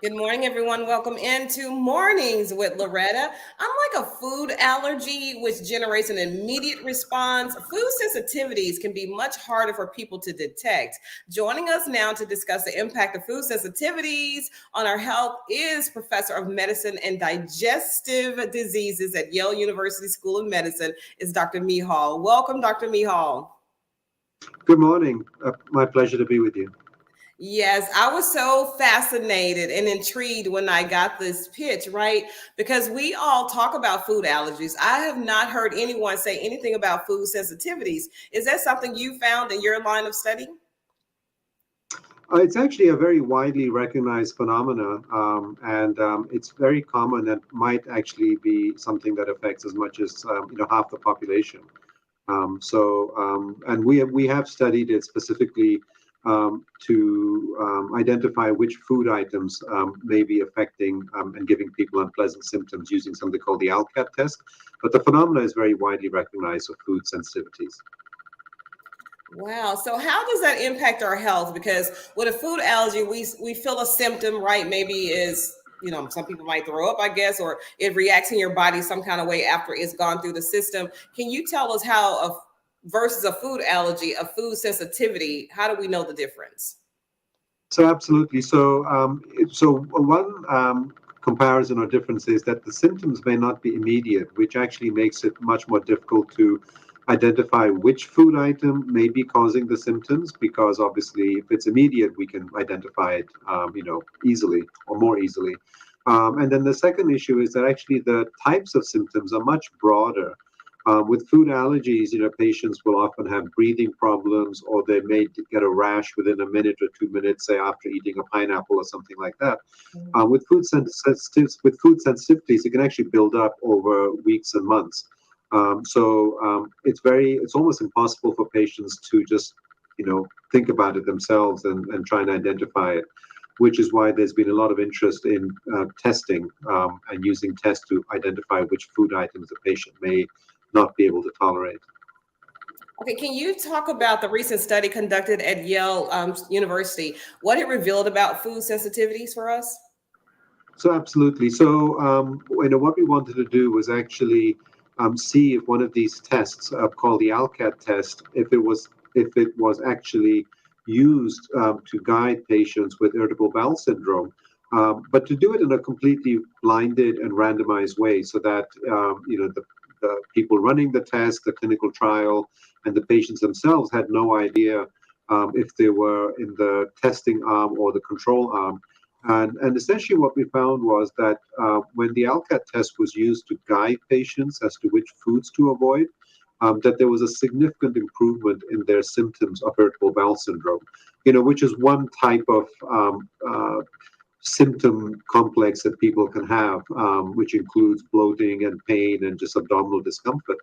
Good morning, everyone. Welcome into Mornings with Loretta. Unlike a food allergy, which generates an immediate response, food sensitivities can be much harder for people to detect. Joining us now to discuss the impact of food sensitivities on our health is Professor of Medicine and Digestive Diseases at Yale University School of Medicine, is Dr. Mehal. Welcome, Dr. Mehal. Good morning. My pleasure to be with you. Yes, I was so fascinated and intrigued when I got this pitch, right? Because we all talk about food allergies. I have not heard anyone say anything about food sensitivities. Is that something you found in your line of study? It's actually a very widely recognized phenomena, and it's very common and might actually be something that affects as much as half the population. And we have studied it specifically to identify which food items may be affecting and giving people unpleasant symptoms using something called the ALLCAT test. But the phenomena is very widely recognized of food sensitivities. Wow. So how does that impact our health? Because with a food allergy, we feel a symptom, right? Maybe is, some people might throw up, I guess, or it reacts in your body some kind of way after it's gone through the system. Can you tell us how versus a food allergy, a food sensitivity, how do we know the difference? So absolutely. So one comparison or difference is that the symptoms may not be immediate, which actually makes it much more difficult to identify which food item may be causing the symptoms. Because obviously, if it's immediate, we can identify it, easily or more easily. And then the second issue is that actually the types of symptoms are much broader. With food allergies, patients will often have breathing problems, or they may get a rash within a minute or 2 minutes, say after eating a pineapple or something like that. With food sensitivities, it can actually build up over weeks and months. It's almost impossible for patients to just think about it themselves and try and identify it, which is why there's been a lot of interest in testing and using tests to identify which food items the patient may not be able to tolerate. Okay, can you talk about the recent study conducted at Yale University? What it revealed about food sensitivities for us? So absolutely. What we wanted to do was actually see if one of these tests, called the ALLCAT test, if it was actually used to guide patients with irritable bowel syndrome, but to do it in a completely blinded and randomized way, so that the people running the test, the clinical trial, and the patients themselves had no idea if they were in the testing arm or the control arm. And essentially, what we found was that when the ALCAT test was used to guide patients as to which foods to avoid, that there was a significant improvement in their symptoms of irritable bowel syndrome, which is one type of symptom complex that people can have, which includes bloating and pain and just abdominal discomfort.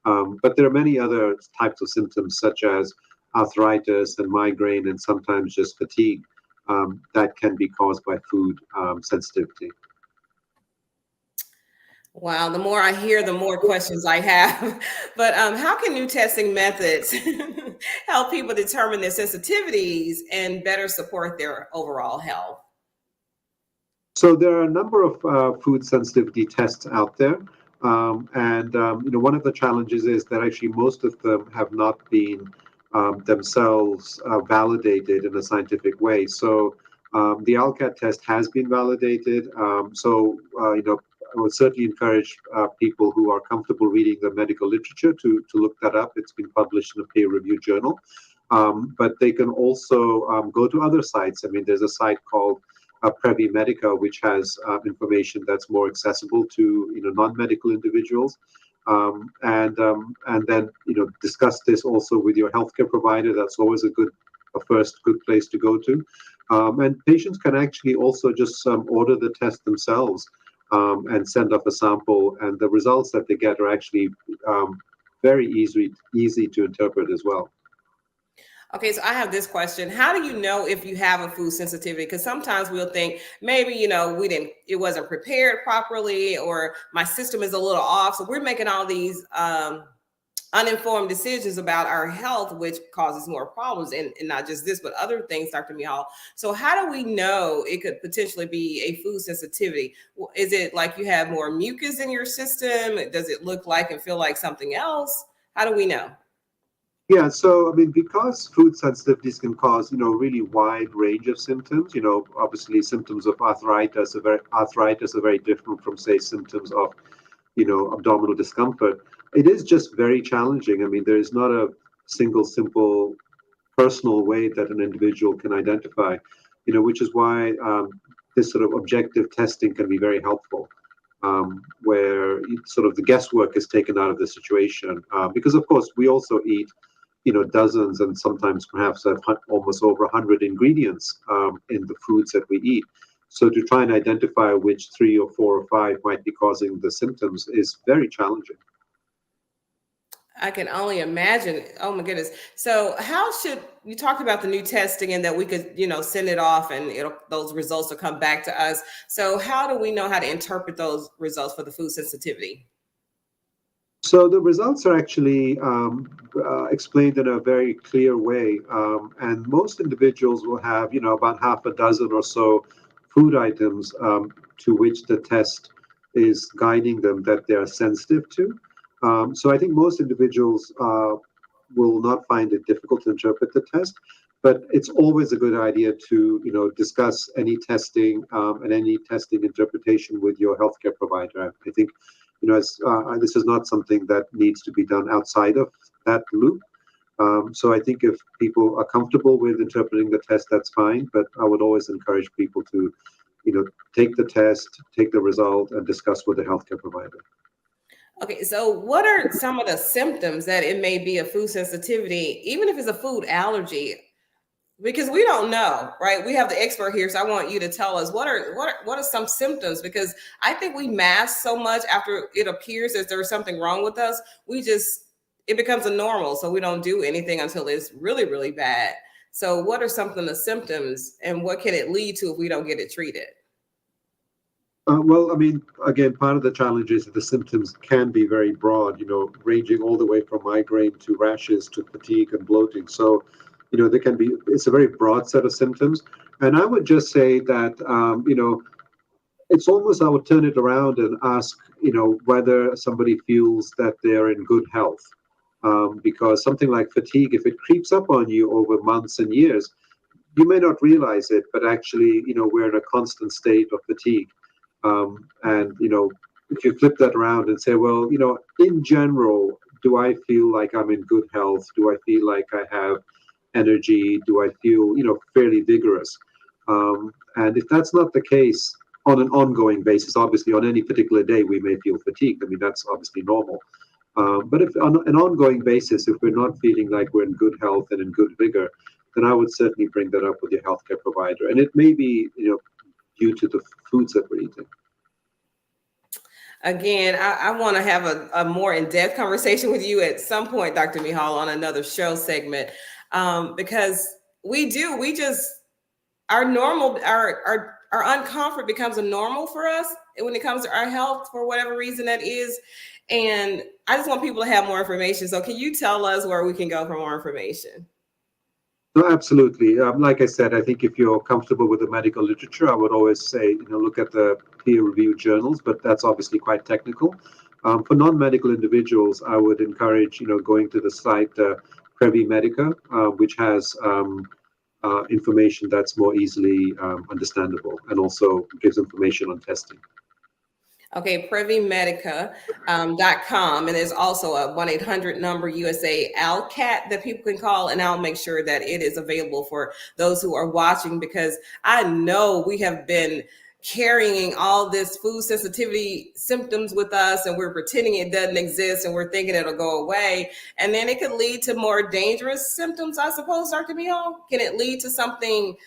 But there are many other types of symptoms, such as arthritis and migraine, and sometimes just fatigue, that can be caused by food sensitivity. Wow, the more I hear, the more questions I have. But how can new testing methods help people determine their sensitivities and better support their overall health? So there are a number of food sensitivity tests out there. One of the challenges is that actually most of them have not been themselves validated in a scientific way. The ALCAT test has been validated. I would certainly encourage people who are comfortable reading the medical literature to look that up. It's been published in a peer-reviewed journal. But they can also go to other sites. I mean, there's a site called Previ Medica, which has information that's more accessible to non-medical individuals, and then discuss this also with your healthcare provider. That's always a first good place to go to. And patients can actually also just order the test themselves and send off a sample, and the results that they get are actually very easy to interpret as well. Okay, so I have this question. How do you know if you have a food sensitivity? Because sometimes we'll think maybe, it wasn't prepared properly, or my system is a little off. So we're making all these uninformed decisions about our health, which causes more problems, and not just this, but other things, Dr. Mihal. So how do we know it could potentially be a food sensitivity? Is it like you have more mucus in your system? Does it look like and feel like something else? How do we know? Yeah, so I mean, because food sensitivities can cause, really wide range of symptoms. Obviously, symptoms of arthritis are very different from, say, symptoms of, abdominal discomfort. It is just very challenging. I mean, there is not a single simple personal way that an individual can identify, which is why this sort of objective testing can be very helpful, where sort of the guesswork is taken out of the situation. Because, of course, we also eat, dozens and sometimes perhaps have almost over 100 ingredients in the foods that we eat. So to try and identify which three or four or five might be causing the symptoms is very challenging. I can only imagine. Oh my goodness. So how should you talked about the new testing and that we could, send it off and those results will come back to us. So how do we know how to interpret those results for the food sensitivity? So the results are actually explained in a very clear way, and most individuals will have, about half a dozen or so food items to which the test is guiding them that they are sensitive to. So I think most individuals will not find it difficult to interpret the test, but it's always a good idea to, discuss any testing and any testing interpretation with your healthcare provider. I think, this is not something that needs to be done outside of that loop. So I think if people are comfortable with interpreting the test, that's fine. But I would always encourage people to, take the test, take the result, and discuss with the healthcare provider. Okay, so what are some of the symptoms that it may be a food sensitivity, even if it's a food allergy? Because we don't know, right? We have the expert here, so I want you to tell us what are some symptoms, because I think we mask so much after it appears as there's something wrong with us. It becomes a normal, so we don't do anything until it's really, really bad. So what are some of the symptoms and what can it lead to if we don't get it treated? Well, I mean, again, part of the challenge is that the symptoms can be very broad, ranging all the way from migraine to rashes to fatigue and bloating. So, it's a very broad set of symptoms. And I would just say that, it's almost, I would turn it around and ask, whether somebody feels that they're in good health. Because something like fatigue, if it creeps up on you over months and years, you may not realize it, but actually, we're in a constant state of fatigue. And if you flip that around and say, well, in general, do I feel like I'm in good health? Do I feel like I have energy? Do I feel, fairly vigorous? And if that's not the case on an ongoing basis, obviously on any particular day we may feel fatigued. I mean, that's obviously normal. But if on an ongoing basis, if we're not feeling like we're in good health and in good vigor, then I would certainly bring that up with your healthcare provider. And it may be, due to the foods that we're eating. Again, I want to have a more in-depth conversation with you at some point, Dr. Mihal, on another show segment, because our normal, our uncomfort becomes a normal for us when it comes to our health for whatever reason that is. And I just want people to have more information. So can you tell us where we can go for more information? No, absolutely. Like I said, I think if you're comfortable with the medical literature, I would always say, look at the peer-reviewed journals, but that's obviously quite technical. For non-medical individuals, I would encourage, going to the site Previ Medica, which has information that's more easily understandable and also gives information on testing. Okay, PreviMedica.com. And there's also a 1-800 number USA ALCAT that people can call. And I'll make sure that it is available for those who are watching, because I know we have been carrying all this food sensitivity symptoms with us and we're pretending it doesn't exist and we're thinking it'll go away. And then it could lead to more dangerous symptoms, I suppose, Dr. Mihal. Can it lead to something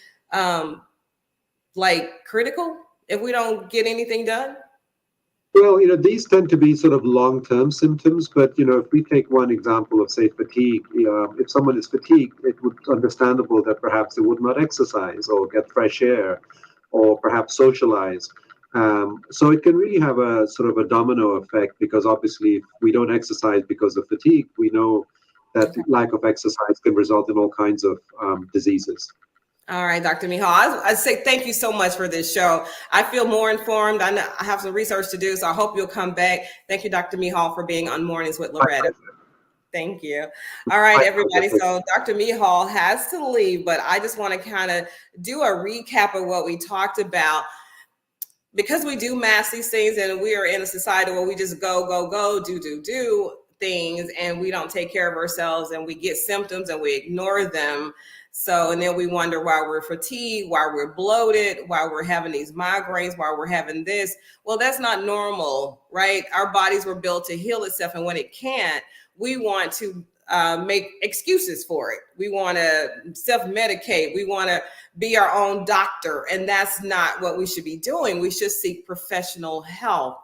like critical if we don't get anything done? Well, these tend to be sort of long-term symptoms, but, if we take one example of, say, fatigue, if someone is fatigued, it would be understandable that perhaps they would not exercise or get fresh air or perhaps socialize. So it can really have a sort of a domino effect, because obviously if we don't exercise because of fatigue, we know that lack of exercise can result in all kinds of diseases. All right, Dr. Mehal, I say thank you so much for this show. I feel more informed. I know I have some research to do, so I hope you'll come back. Thank you, Dr. Mehal, for being on Mornings with Loretta. Thank you. All right, everybody. So Dr. Mehal has to leave, but I just want to kind of do a recap of what we talked about, because we do mass these things and we are in a society where we just go, do things, and we don't take care of ourselves, and we get symptoms and we ignore them. So, and then we wonder why we're fatigued, why we're bloated, why we're having these migraines, why we're having this. Well, that's not normal, right? Our bodies were built to heal itself. And when it can't, we want to make excuses for it. We want to self-medicate. We want to be our own doctor. And that's not what we should be doing. We should seek professional help,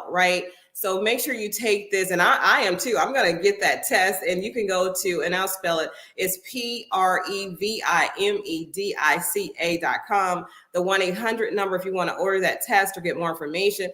right? So make sure you take this, and I am too. I'm going to get that test, and you can go to, and I'll spell it, it's PREVIMEDICA.com, the 1-800 number if you want to order that test or get more information.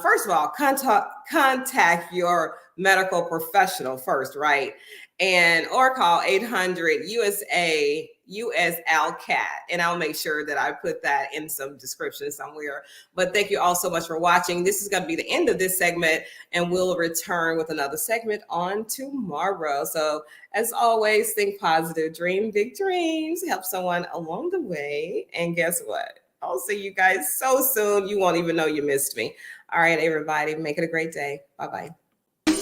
First of all, contact your medical professional first, right? Or call 800-USA USALCAT, and I'll make sure that I put that in some description somewhere. But thank you all so much for watching. This is going to be the end of this segment, and we'll return with another segment on tomorrow. So as always, think positive, dream big dreams, help someone along the way. And guess what? I'll see you guys so soon. You won't even know you missed me. All right, everybody, make it a great day. Bye-bye.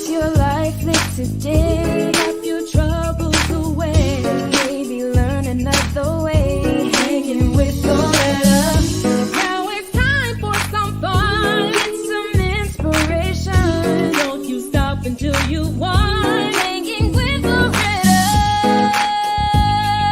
Your life makes it day, have your troubles away, maybe learn another way.